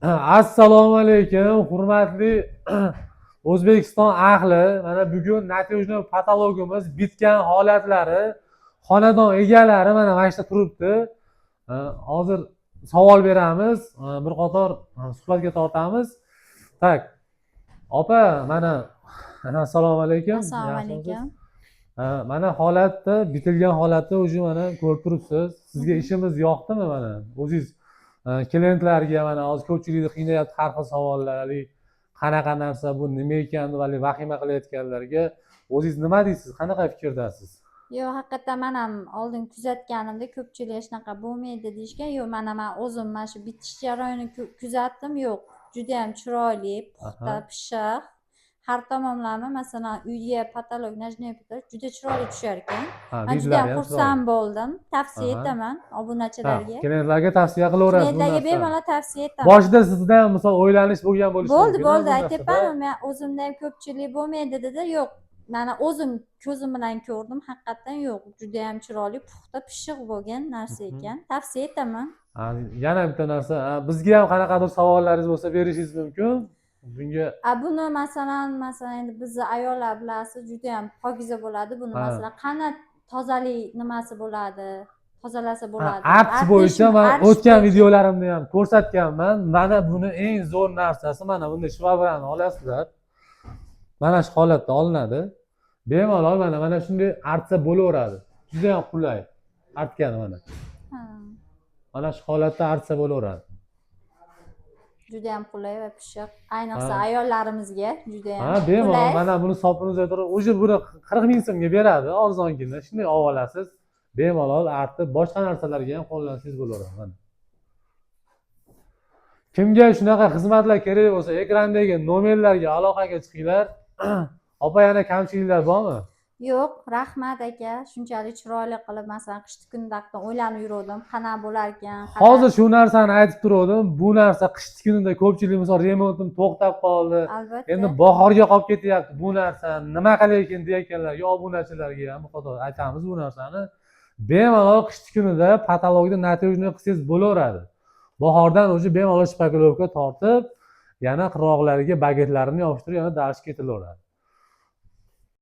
Assalomu alaykum, hurmatli O'zbekiston ahli. Mana bugun natijali patologimiz bitgan holatlari, xonadon egalari mana yerda turibdi. Hozir savol beramiz, bir qator suhbatga tortamiz. Tak. Opa, mana assalomu alaykum. Assalomu Yaxshimisiz? alaykum. Mana holatda, bitilgan holatda o'zi mana ko'rib turibsiz. Sizga ishimiz yoqdimi mana? O'zingiz klientlarga mana hozir ko'pchilikni qiynayapti har xil savollar, qanaqa narsa bu, nima ekan deb vahima qilayotganlarga o'zingiz nima deysiz? Qanaqa fikrdasiz? Yo'q, haqiqatdan men ham oldin kuzatganimda ko'pchilik hech naqa bo'lmaydi deyishgan. Yo'q, men o'zim mana shu bitish jarayonini kuzatdim. Yo'q, juda ham chiroyli, puxta, pishiq. Har tomonlama masalan uyga patolog najniy juda chiroyli tushar ekan. Men juda ham xursand bo'ldim. Tavsiya etaman obunachilarga. Klientlarga tavsiya qilaverasiz. Klientlarga bemalol tavsiya etaman. Boshida sizda ham misol o'ylanish bo'lgan bo'lishi mumkin. Bo'ldi, aytyapman. Men o'zimda ham ko'pchilik bo'lmaydi dedi. Yo'q, mana o'zim ko'zim bilan ko'rdim, haqiqatan yo'q, juda ham chiroyli, puxta, pishiq bo'lgan narsa ekan. Tavsiya etaman. Yana bitta narsa, bizga ham qanaqadir savollaringiz bo'lsa berishingiz mumkin. Bunga buni masalan endi bizni ayollar bilasiz, juda ham pokiza bo'ladi. Buni masalan qani tozalik nimasi bo'ladi? Tozalasa bo'ladi. Arts bo'yicha men o'tgan videolarimda ham ko'rsatganman. Mana buni eng zo'r narsasi, mana bunday shvabrani olasizlar. Mana shu holatda olinadi. Bemalol mana shunday artsa bo'laveradi. Juda ham qulay. Artgani mana. Mana shu holatda artsa bo'laveradi. Juda ham qulay va pishiq. Ayniqsa ayollarimizga juda ham qulay. Bemalol mana buni sopinizga turib, o'sha buni 40 ming so'mga beradi, arzongina. Shunday olib olasiz. Bemalol artib, boshqa narsalarga ham qo'llansangiz bo'laveradi mana. Kimga shunaqa xizmatlar kerak bo'lsa, ekrandagi nomerlarga aloqaga chiqinglar. Opa, yana kamchiliklar bormi? Yo'q, rahmat aka. Shunchalik chiroyli qilib, masalan, qishki kundaqdan o'ylanib yurdim, qanaqa bo'lar ekan. Hozir shu narsani aytib turdim. Bu narsa qishki kunida ko'pchilik misol remontim to'xtab qoldi. Albatta. Endi bahorga qolib ketyapti bu narsa. Nima qilay ekan deyotganlarga, obunachilarga ham bu qadar aytamiz bu narsani. Bemalol qishki kunida patologda natijali qilsangiz bo'laveradi. Bahordan o'zi bemalol shpakilovka tortib, yana qirg'oqlariga bagetlarini yopishtirib, yana darash ketilaveradi.